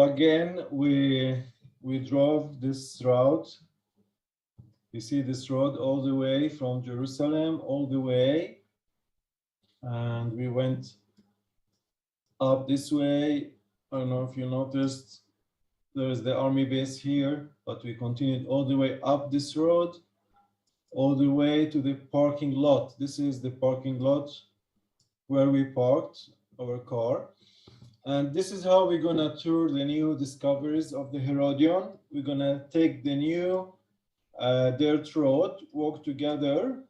again, we drove this route. You see this road all the way from Jerusalem, all the way. And we went up this way. I don't know if you noticed, there's the army base here, but we continued all the way up this road, all the way to the parking lot. This is the parking lot where we parked our car. And this is how we're gonna tour the new discoveries of the Herodion. We're gonna take the new dirt road, walk together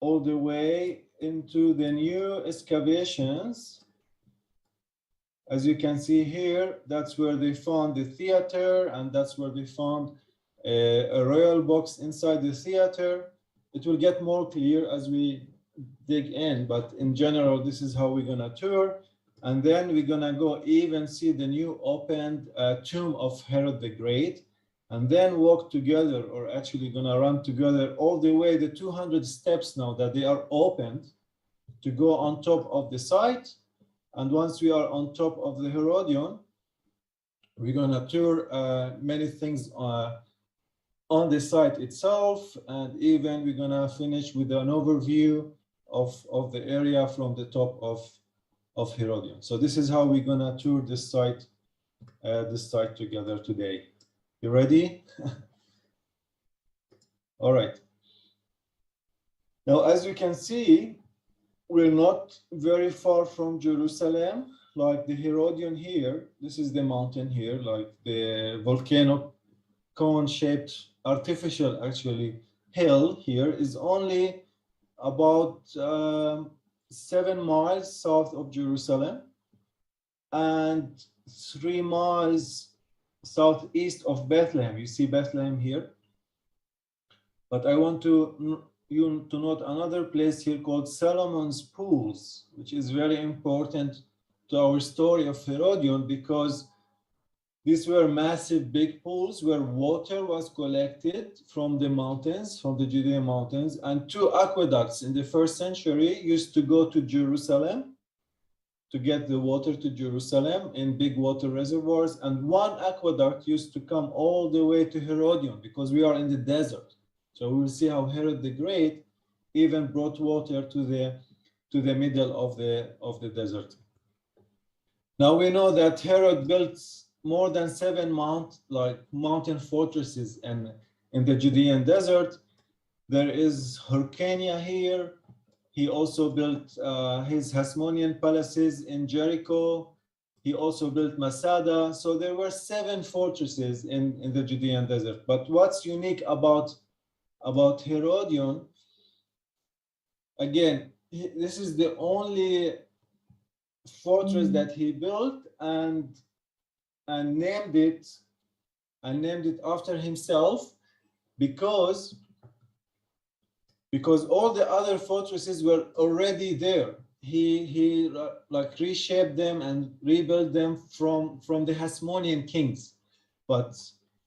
all the way into the new excavations. As you can see here, that's where they found the theater, and that's where they found a royal box inside the theater. It will get more clear as we dig in, but in general, this is how we're gonna tour. And then we're gonna go even see the new opened tomb of Herod the Great, and then walk together, or actually gonna run together all the way the 200 steps now that they are opened to go on top of the site. And once we are on top of the Herodion, we're gonna tour many things on the site itself, and even we're gonna finish with an overview of the area from the top of Herodion. So this is how we're gonna tour this site together today. You ready? All right. Now, as you can see, we're not very far from Jerusalem. Like the Herodion here, this is the mountain here, like the volcano cone-shaped artificial actually hill here is only about 7 miles south of Jerusalem and 3 miles southeast of Bethlehem. You see Bethlehem here. But I want you to note another place here called Solomon's Pools, which is very important to our story of Herodion, because these were massive big pools where water was collected from the mountains, from the Judean mountains, and 2 aqueducts in the 1st century used to go to Jerusalem to get the water to Jerusalem in big water reservoirs, and 1 aqueduct used to come all the way to Herodion because we are in the desert. So we'll see how Herod the Great even brought water to the middle of the desert. Now we know that Herod built more than 7 mountain fortresses in the Judean desert. There is Hyrcania here. He also built his Hasmonean palaces in Jericho. He also built Masada. So there were 7 fortresses in the Judean desert. But what's unique about Herodion, again, this is the only fortress that he built and named it after himself, because all the other fortresses were already there. He like reshaped them and rebuilt them from the Hasmonean kings. But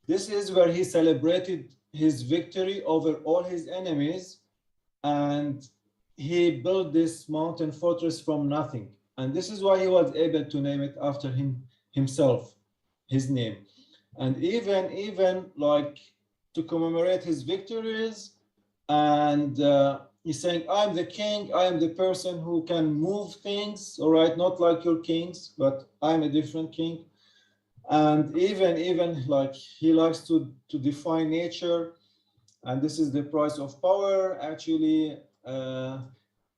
this is where he celebrated his victory over all his enemies, and he built this mountain fortress from nothing. And this is why he was able to name it after himself, his name. And even like to commemorate his victories, and he's saying, I'm the king, I am the person who can move things, all right, not like your kings, but I'm a different king. And even like he likes to define nature, and this is the price of power. Actually,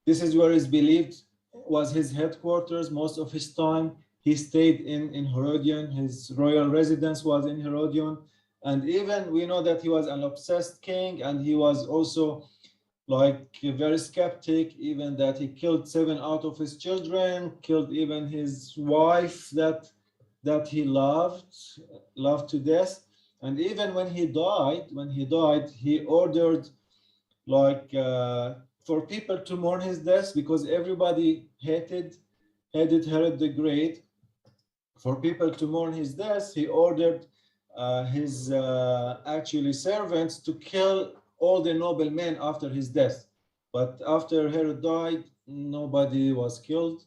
this is where it's believed was his headquarters most of his time. He stayed in Herodion. His royal residence was in Herodion. And even we know that he was an obsessed king, and he was also like very skeptic, even that he killed 7 out of his children, killed even his wife that he loved to death. And even when he died, he ordered like for people to mourn his death, because everybody hated Herod the Great. For people to mourn his death, he ordered his actually servants to kill all the noblemen after his death. But after Herod died, nobody was killed.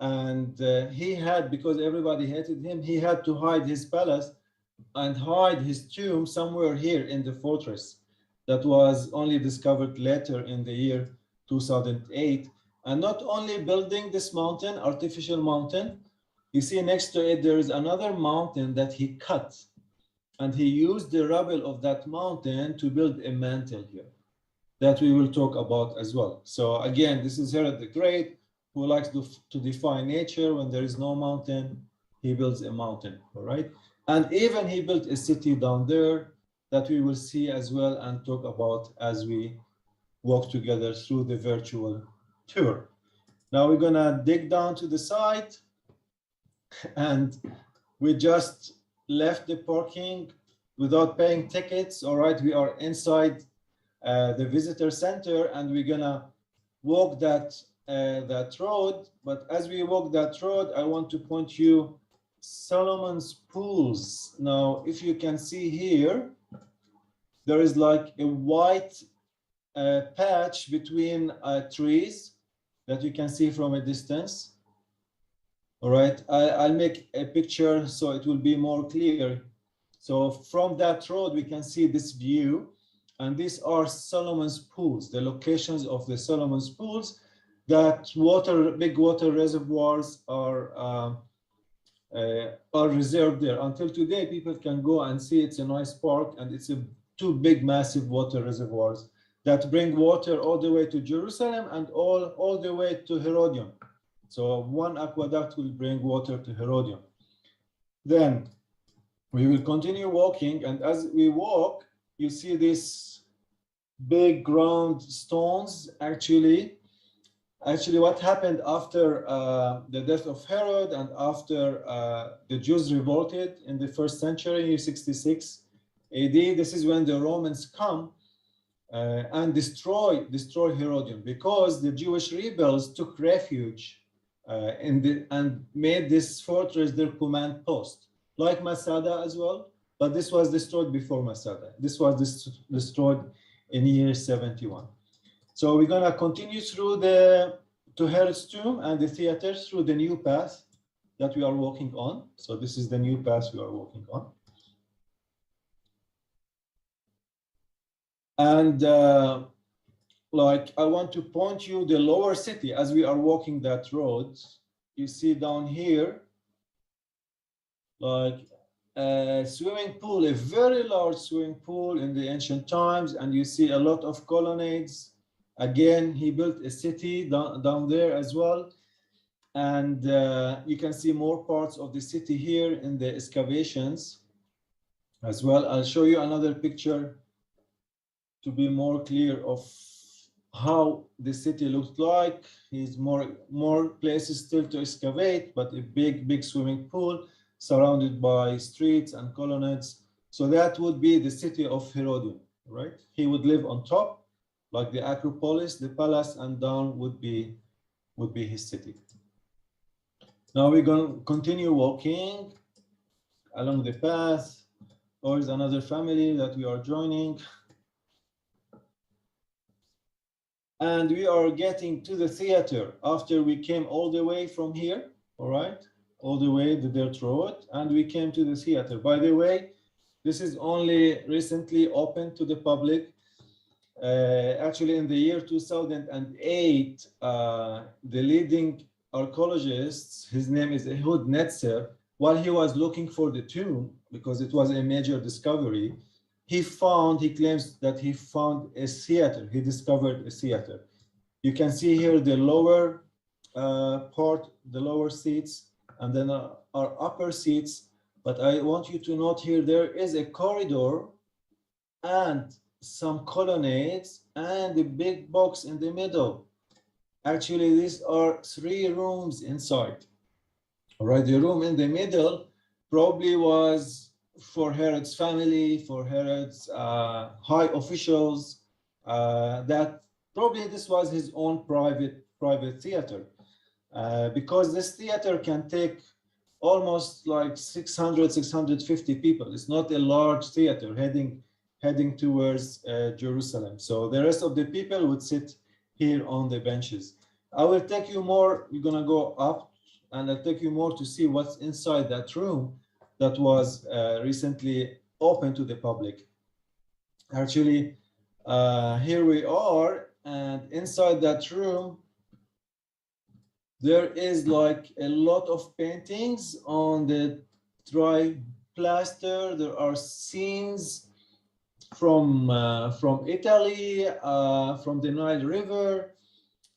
And he had, because everybody hated him, he had to hide his palace and hide his tomb somewhere here in the fortress that was only discovered later in the year 2008. And not only building this mountain, artificial mountain, you see next to it there is another mountain that he cut, and he used the rubble of that mountain to build a mantle here that we will talk about as well. So again, this is Herod the Great, who likes to define nature. When there is no mountain, he builds a mountain, all right? And even he built a city down there that we will see as well and talk about as we walk together through the virtual tour. Now we're gonna dig down to the site, and we just left the parking without paying tickets, all right? We are inside the visitor center, and we're gonna walk that road. But as we walk that road, I want to point you Solomon's pools. Now, if you can see here, there is like a white patch between trees that you can see from a distance. All right, I'll make a picture so it will be more clear. So from that road, we can see this view. And these are Solomon's pools, the locations of the Solomon's pools, that big water reservoirs are reserved there. Until today, people can go and see. It's a nice park, and it's two big, massive water reservoirs that bring water all the way to Jerusalem and all the way to Herodion. So one aqueduct will bring water to Herodion. Then we will continue walking, and as we walk, you see these big round stones. Actually, what happened after the death of Herod and after the Jews revolted in the 1st century, 66 AD, this is when the Romans come and destroy Herodion, because the Jewish rebels took refuge and made this fortress their command post, like Masada as well. But this was destroyed before Masada. This was destroyed in year 71. So we're gonna continue through to Herod's tomb and the theater through the new path that we are walking on. So this is the new path we are walking on. And like, I want to point you the lower city as we are walking that road. You see down here, like a swimming pool, a very large swimming pool in the ancient times, and you see a lot of colonnades. Again, he built a city down there as well. And you can see more parts of the city here in the excavations as well. I'll show you another picture to be more clear of how the city looked like. There's more places still to excavate, but a big swimming pool surrounded by streets and colonnades. So that would be the city of Herodion, right? He would live on top, like the Acropolis, the palace, and down would be his city. Now we're going to continue walking along the path. Or is another family that we are joining. And we are getting to the theater after we came all the way from here, all right? All the way the dirt road, and we came to the theater. By the way, this is only recently open to the public. Actually, in the year 2008, the leading archaeologist, his name is Ehud Netzer, while he was looking for the tomb, because it was a major discovery, he claims that he found a theater. He discovered a theater. You can see here the lower part, the lower seats, and then our upper seats. But I want you to note here, there is a corridor and some colonnades and a big box in the middle. Actually, these are 3 rooms inside. All right, the room in the middle probably was for Herod's family, for Herod's high officials, that probably this was his own private theater. Because this theater can take almost like 600, 650 people. It's not a large theater heading towards Jerusalem. So the rest of the people would sit here on the benches. I will take you more, we're gonna go up and I'll take you more to see what's inside that room that was recently open to the public. Actually, here we are, and inside that room, there is like a lot of paintings on the dry plaster. There are scenes from Italy, from the Nile River,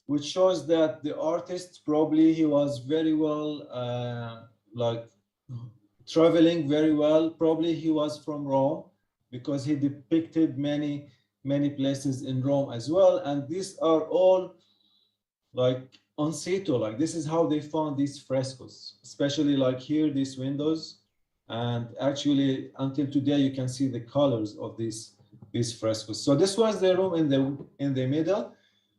which shows that the artist probably he was very well, like traveling very well. Probably he was from Rome because he depicted many places in Rome as well. And these are all like on situ, like this is how they found these frescoes, especially like here, these windows. And actually until today, you can see the colors of these frescoes. So this was the room in the middle.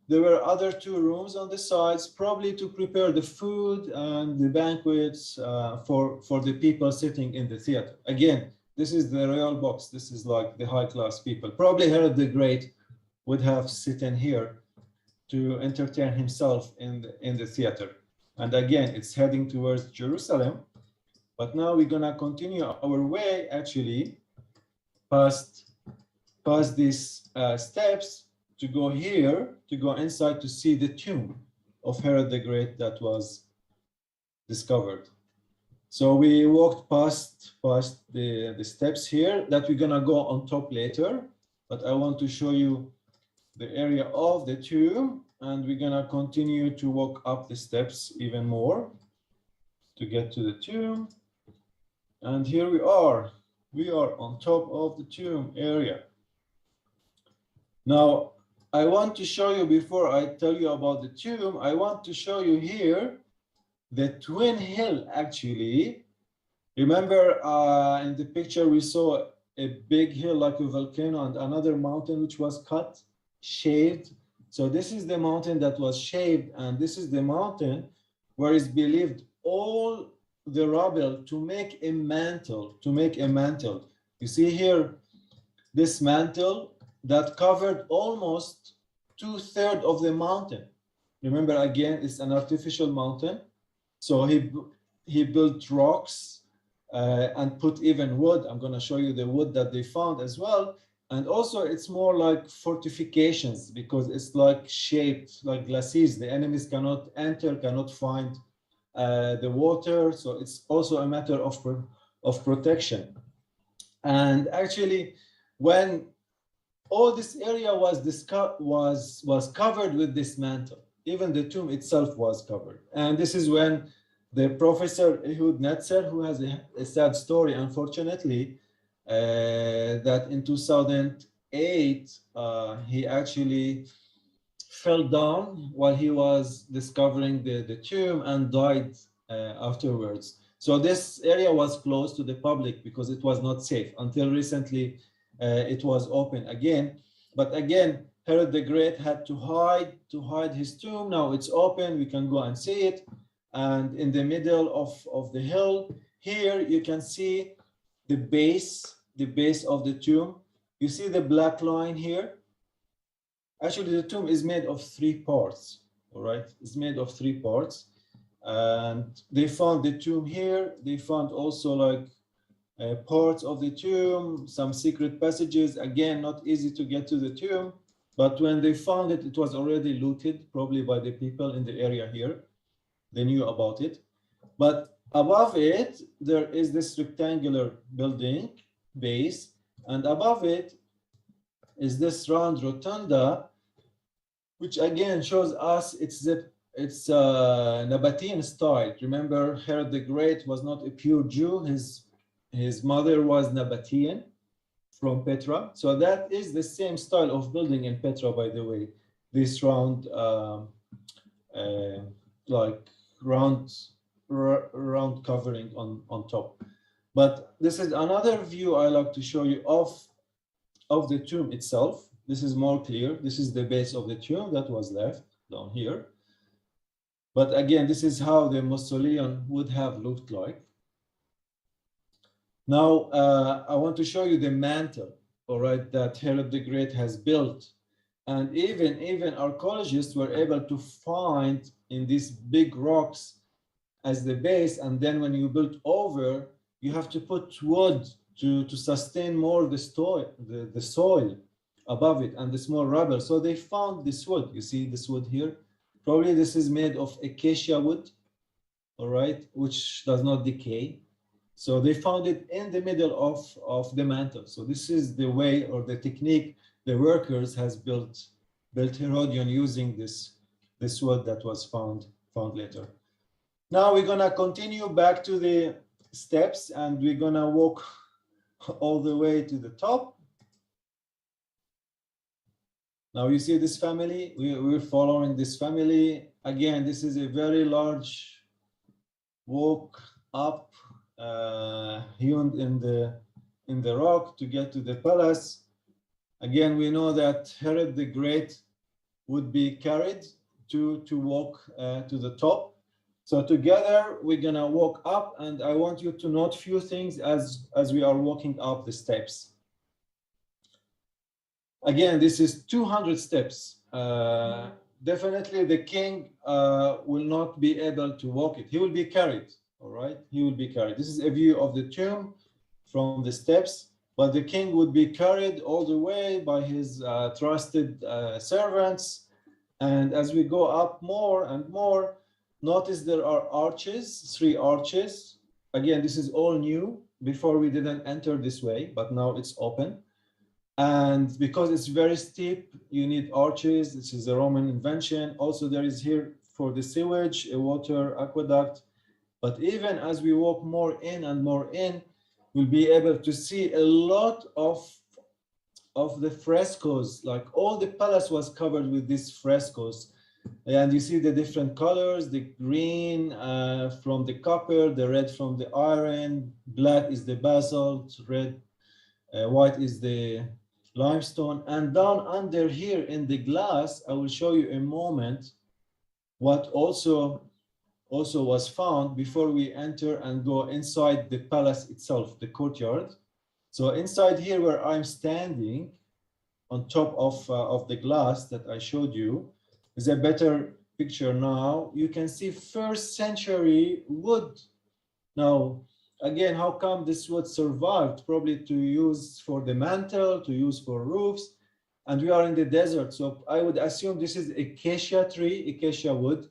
There were other two rooms on the sides, probably to prepare the food and the banquets for the people sitting in the theater. Again, this is the royal box. This is like the high class people. Probably Herod the Great would have sitting here to entertain himself in the theater. And again, it's heading towards Jerusalem. But now we're gonna continue our way actually past these steps to go here, to go inside to see the tomb of Herod the Great that was discovered. So we walked past the steps here that we're gonna go on top later, but I want to show you the area of the tomb, and we're gonna continue to walk up the steps even more to get to the tomb. And here we are on top of the tomb area. Now, I want to show you, before I tell you about the tomb, I want to show you here the twin hill actually. Remember in the picture we saw a big hill like a volcano and another mountain which was cut, shaved. So this is the mountain that was shaved, and this is the mountain where it's believed all the rubble to make a mantle, You see here, this mantle that covered almost 2/3 of the mountain. Remember, again, it's an artificial mountain. So he built rocks and put even wood. I'm going to show you the wood that they found as well. And also it's more like fortifications because it's like shaped like glacis. The enemies cannot enter, cannot find the water. So it's also a matter of protection. And actually, when all this area was covered with this mantle, even the tomb itself was covered. And this is when the Professor Ehud Netzer, who has a sad story, unfortunately, that in 2008, he actually fell down while he was discovering the tomb and died afterwards. So this area was closed to the public because it was not safe. Until recently, it was open again. But again, Herod the Great had to hide his tomb. Now it's open, we can go and see it. And in the middle of the hill, here you can see the base of the tomb. You see the black line here? Actually, the tomb is made of 3 parts, all right? It's made of 3 parts. And they found the tomb here. They found also like parts of the tomb, some secret passages. Again, not easy to get to the tomb. But when they found it, it was already looted, probably by the people in the area here. They knew about it. But above it, there is this rectangular building base. And above it is this round rotunda, which again shows us it's Nabatean style. Remember, Herod the Great was not a pure Jew. His mother was Nabatean from Petra. So that is the same style of building in Petra, by the way. This round, like round covering on top. But this is another view I like to show you of the tomb itself. This is more clear. This is the base of the tomb that was left down here. But again, this is how the mausoleum would have looked like. Now, I want to show you the mantle, all right, that Herod the Great has built. And even archaeologists were able to find in these big rocks as the base, and then when you build over, you have to put wood to sustain more the soil above it and the small rubble. So they found this wood. You see this wood here? Probably this is made of acacia wood, all right, which does not decay. So they found it in the middle of the mantle. So this is the way or the technique the workers has built Herodion using this wood that was found later. Now we're gonna continue back to the steps, and we're gonna walk all the way to the top. Now you see this family, we're following this family. Again, this is a very large walk up, hewn in the rock to get to the palace. Again, we know that Herod the Great would be carried to walk to the top. So together we're gonna walk up, and I want you to note few things as we are walking up the steps. Again, this is 200 steps. Definitely the king will not be able to walk it. He will be carried, all right? He will be carried. This is a view of the tomb from the steps, but the king would be carried all the way by his trusted servants. And as we go up more and more, notice there are arches, 3 arches. Again, this is all new. Before we didn't enter this way, but now it's open. And because it's very steep, you need arches. This is a Roman invention. Also, there is here for the sewage, a water aqueduct. But even as we walk more in and more in, we'll be able to see a lot of the frescoes. Like all the palace was covered with these frescoes. And you see the different colors, the green from the copper, the red from the iron, black is the basalt, red, white is the limestone. And down under here in the glass, I will show you a moment what also was found before we enter and go inside the palace itself, the courtyard. So inside here where I'm standing on top of the glass that I showed you is a better picture now. You can see 1st century wood. Now, again, how come this wood survived? Probably to use for the mantle, to use for roofs, and we are in the desert. So I would assume this is acacia tree, acacia wood,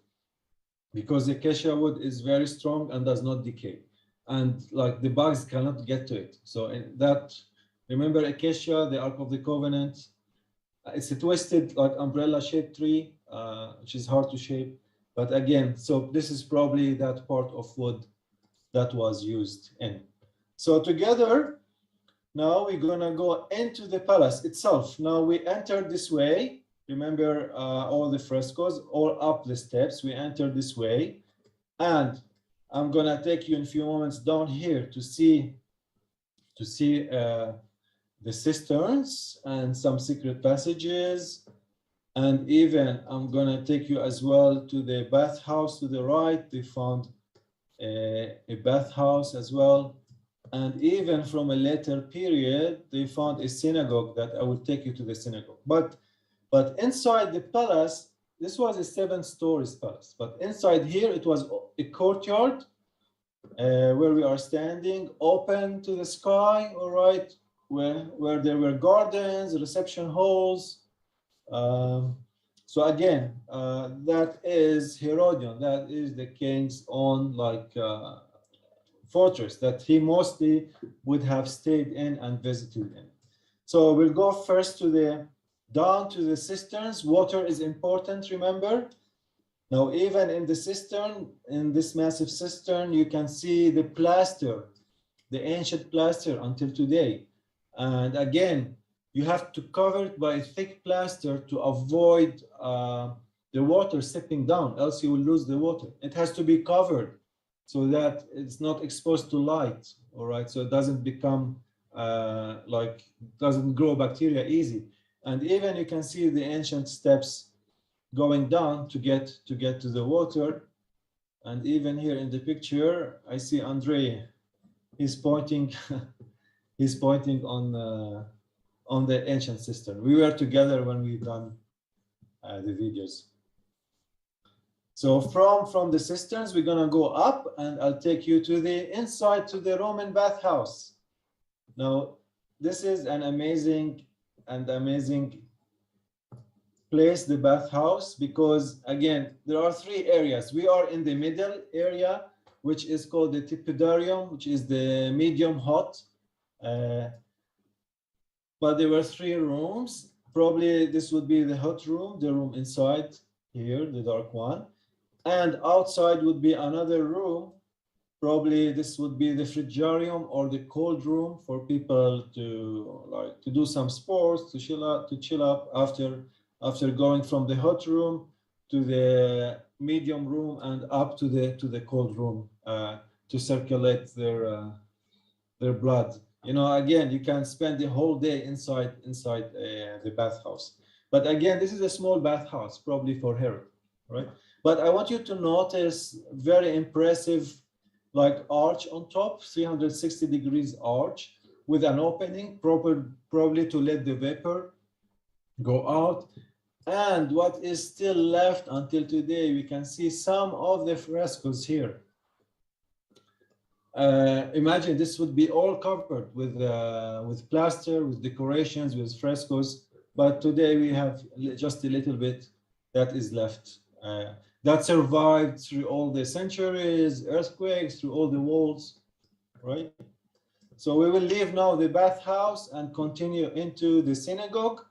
because acacia wood is very strong and does not decay. And like the bugs cannot get to it. So in that, remember acacia, the Ark of the Covenant, it's a twisted like umbrella shaped tree, which is hard to shape. But again, so this is probably that part of wood that was used in. So together, now we're gonna go into the palace itself. Now we enter this way. Remember all the frescoes, all up the steps. We enter this way. And I'm gonna take you in a few moments down here to see the cisterns and some secret passages. And even I'm gonna take you as well to the bathhouse to the right. They found a bathhouse as well. And even from a later period, they found a synagogue that I will take you to the synagogue. But inside the palace, this was a 7-story palace. But inside here, it was a courtyard where we are standing, open to the sky, all right, where there were gardens, reception halls. So again, that is Herodion. That is the king's own like fortress that he mostly would have stayed in and visited in. So we'll go first down to the cisterns. Water is important, remember? Now, even in the cistern, in this massive cistern, you can see the plaster, the ancient plaster until today. And again, you have to cover it by a thick plaster to avoid the water seeping down, else you will lose the water. It has to be covered so that it's not exposed to light, all right? So it doesn't become doesn't grow bacteria easy. And even you can see the ancient steps going down to get to the water. And even here in the picture, I see Andre, he's pointing, he's pointing on the ancient cistern. We were together when we done the videos. So from the cisterns, we're gonna go up, and I'll take you to the inside to the Roman bathhouse. Now, this is an amazing place, the bathhouse, because again, there are three areas. We are in the middle area, which is called the tepidarium, which is the medium hot. But there were three rooms. Probably this would be the hot room, the room inside here, the dark one. And outside would be another room. Probably this would be the frigarium or the cold room for people to do some sports, to chill up after going from the hot room to the medium room and up to the cold room to circulate their blood. You know, again, you can spend the whole day inside the bathhouse. But again, this is a small bathhouse, probably for Herod, right? But I want you to notice very impressive, like arch on top, 360 degrees arch with an opening, probably to let the vapor go out. And what is still left until today, we can see some of the frescoes here. Imagine this would be all covered with plaster, with decorations, with frescoes. But today we have just a little bit that is left. That survived through all the centuries, earthquakes, through all the walls, right? So we will leave now the bathhouse and continue into the synagogue.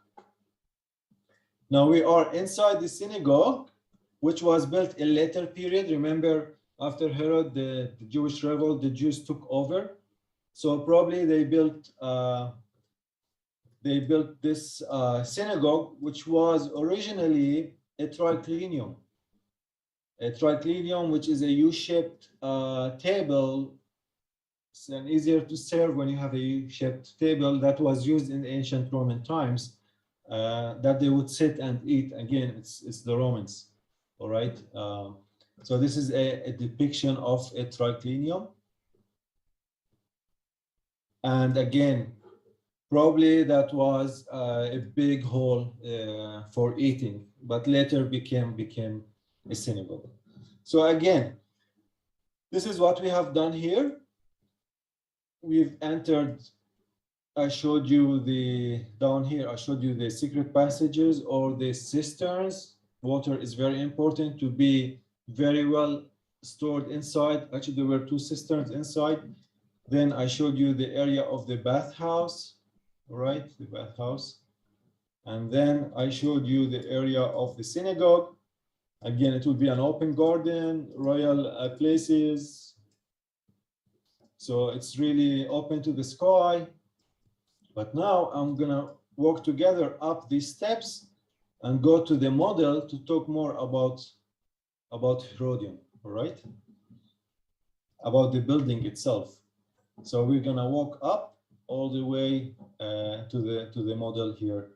Now we are inside the synagogue, which was built in later period. Remember, after Herod, the Jewish revolt, the Jews took over. So probably they built this synagogue, which was originally a triclinium. A triclinium, which is a U-shaped table. It's easier to serve when you have a U-shaped table that was used in the ancient Roman times, that they would sit and eat. Again, it's the Romans, all right? So this is a depiction of a triclinium. And again, probably that was a big hall for eating, but later became a synagogue. So again, this is what we have done here. We've entered, I showed you down here, I showed you the secret passages or the cisterns. Water is very important to be very well stored inside. Actually, there were two cisterns inside. Then I showed you the area of the bathhouse, right? The bathhouse. And then I showed you the area of the synagogue. Again, it would be an open garden, royal places. So it's really open to the sky. But now I'm gonna walk together up these steps and go to the model to talk more about Herodion, all right? About the building itself. So we're gonna walk up all the way to the model here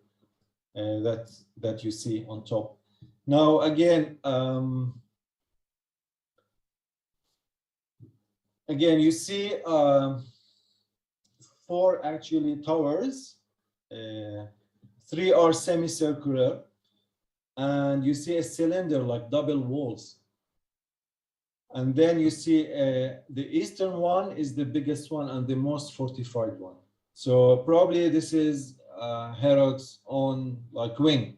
that you see on top. Now again, you see four actually towers. Three are semicircular, and you see a cylinder like double walls. And then you see the eastern one is the biggest one and the most fortified one. So probably this is Herod's own like wing.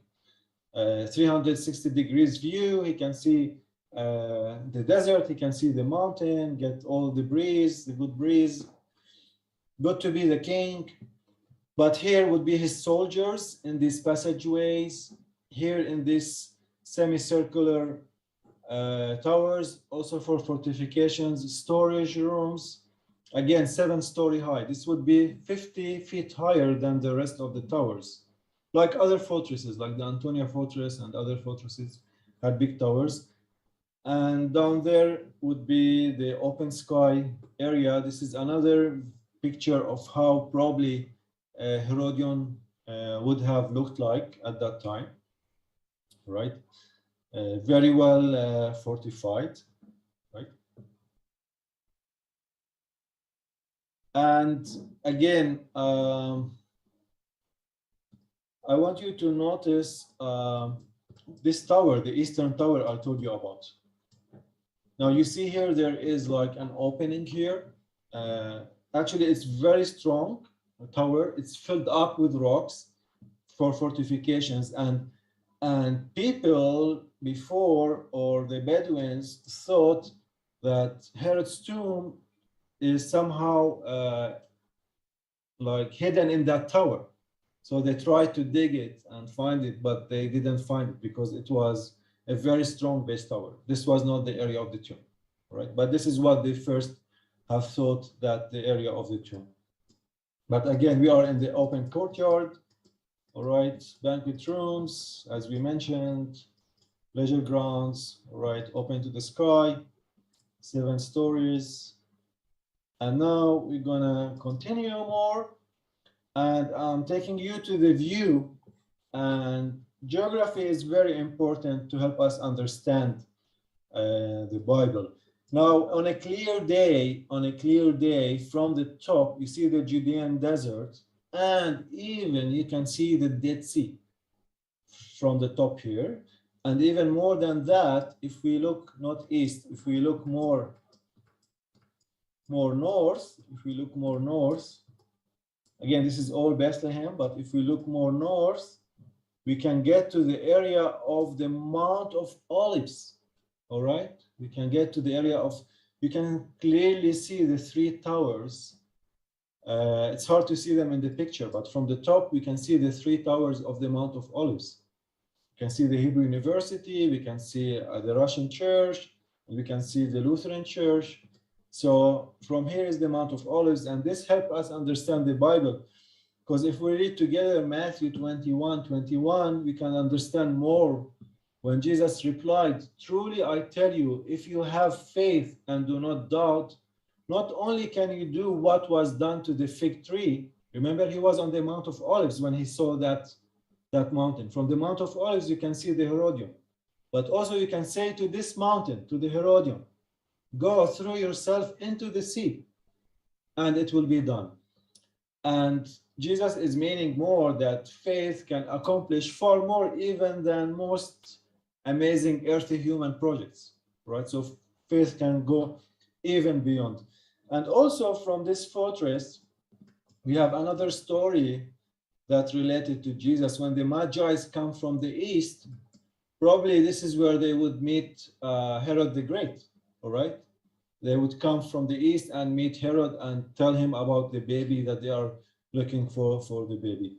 360 degrees view. He can see the desert, he can see the mountain, get all the breeze, the good breeze. Good to be the king. But here would be his soldiers in these passageways, here in this semicircular towers, also for fortifications, storage rooms. Again, 7-story high. This would be 50 feet higher than the rest of the towers. Like other fortresses, like the Antonia fortress and other fortresses had big towers. And down there would be the open sky area. This is another picture of how probably Herodion would have looked like at that time, right? Very well fortified, right? And again, I want you to notice this tower, the eastern tower I told you about. Now you see here, there is like an opening here. Actually, it's very strong tower. It's filled up with rocks for fortifications, and people before, or the Bedouins, thought that Herod's tomb is somehow like hidden in that tower. So they tried to dig it and find it, but they didn't find it because it was a very strong base tower. This was not the area of the tomb, right? But this is what they first have thought, that the area of the tomb. But again, we are in the open courtyard, all right? Banquet rooms, as we mentioned, pleasure grounds, all right? Open to the sky, 7 stories. And now we're gonna continue more, and I'm taking you to the view. And geography is very important to help us understand the Bible. Now, on a clear day, from the top, you see the Judean desert, and even you can see the Dead Sea from the top here. And even more than that, if we look not east, if we look more north, again, this is all Bethlehem, but if we look more north, we can get to the area of the Mount of Olives, all right? We can get to the area of, you can clearly see the 3 towers. It's hard to see them in the picture, but from the top, we can see the 3 towers of the Mount of Olives. We can see the Hebrew University, we can see the Russian Church, we can see the Lutheran Church. So from here is the Mount of Olives, and this helps us understand the Bible. Because if we read together Matthew 21:21, we can understand more. When Jesus replied, "Truly I tell you, if you have faith and do not doubt, not only can you do what was done to the fig tree." Remember, he was on the Mount of Olives when he saw that mountain. From the Mount of Olives, you can see the Herodium. But also you can say to this mountain, to the Herodium, "Go, throw yourself into the sea, and it will be done." And Jesus is meaning more that faith can accomplish far more even than most amazing earthly human projects, right? So faith can go even beyond. And also from this fortress, we have another story that related to Jesus. When the Magi's come from the east, probably this is where they would meet Herod the Great, all right? They would come from the east and meet Herod and tell him about the baby that they are looking for the baby.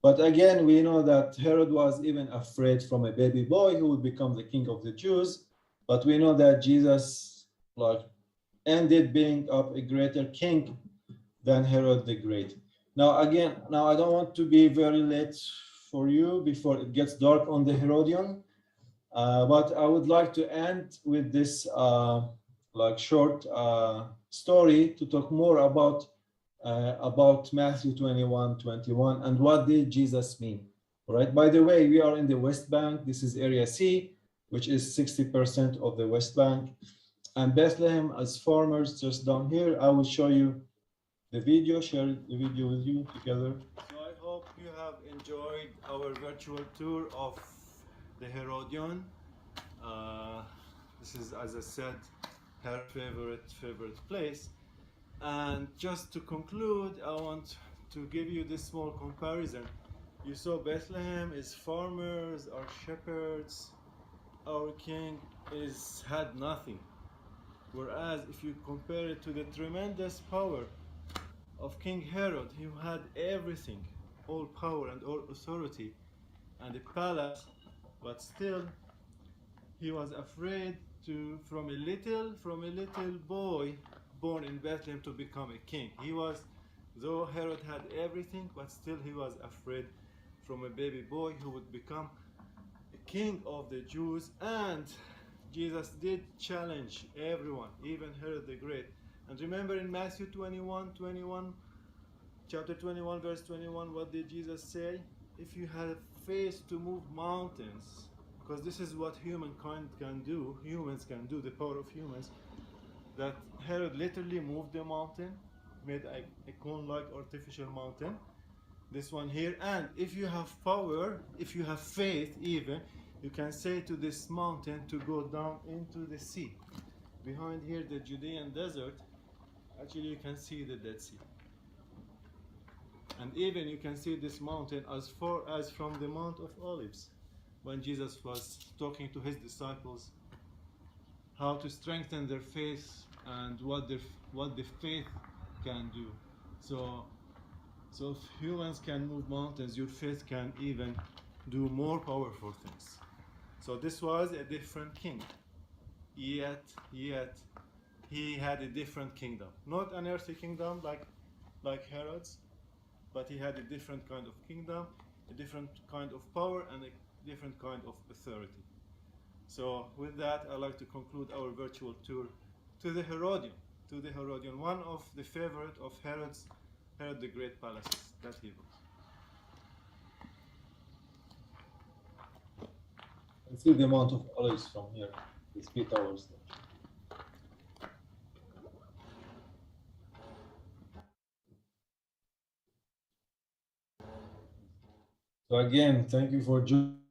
But again, we know that Herod was even afraid from a baby boy who would become the king of the Jews. But we know that Jesus ended being a greater king than Herod the Great. Now I don't want to be very late for you before it gets dark on the Herodian, but I would like to end with this short story to talk more about Matthew 21:21 and what did Jesus mean. All right. By the way, we are in the West Bank. This is Area C, which is 60% of the West Bank. And Bethlehem as farmers just down here. I will show you the video, share the video with you together. So I hope you have enjoyed our virtual tour of the Herodion. This is, as I said, her favorite place. And just to conclude, I want to give you this small comparison. You saw Bethlehem is farmers, are shepherds. Our king had nothing. Whereas if you compare it to the tremendous power of King Herod, he had everything, all power and all authority and a palace, but still he was afraid from a little boy born in Bethlehem to become a king. Though Herod had everything, but still he was afraid from a baby boy who would become a king of the Jews. And Jesus did challenge everyone, even Herod the Great. And remember in Matthew 21, chapter 21, verse 21, what did Jesus say? If you have faith to move mountains, because this is what humankind can do, the power of humans, that Herod literally moved the mountain, made a cone-like artificial mountain, this one here. And if you have power, if you have faith even, you can say to this mountain to go down into the sea. Behind here, the Judean desert, actually you can see the Dead Sea. And even you can see this mountain as far as from the Mount of Olives, when Jesus was talking to his disciples how to strengthen their faith and what the faith can do. So if humans can move mountains, your faith can even do more powerful things. So this was a different king. Yet he had a different kingdom. Not an earthly kingdom like Herod's, but he had a different kind of kingdom, a different kind of power, and a different kind of authority. So with that, I'd like to conclude our virtual tour to the Herodion, one of the favorite of Herod the Great palaces that he built. And see the Mount of Olives from here, the 3 towers. So again, thank you for joining.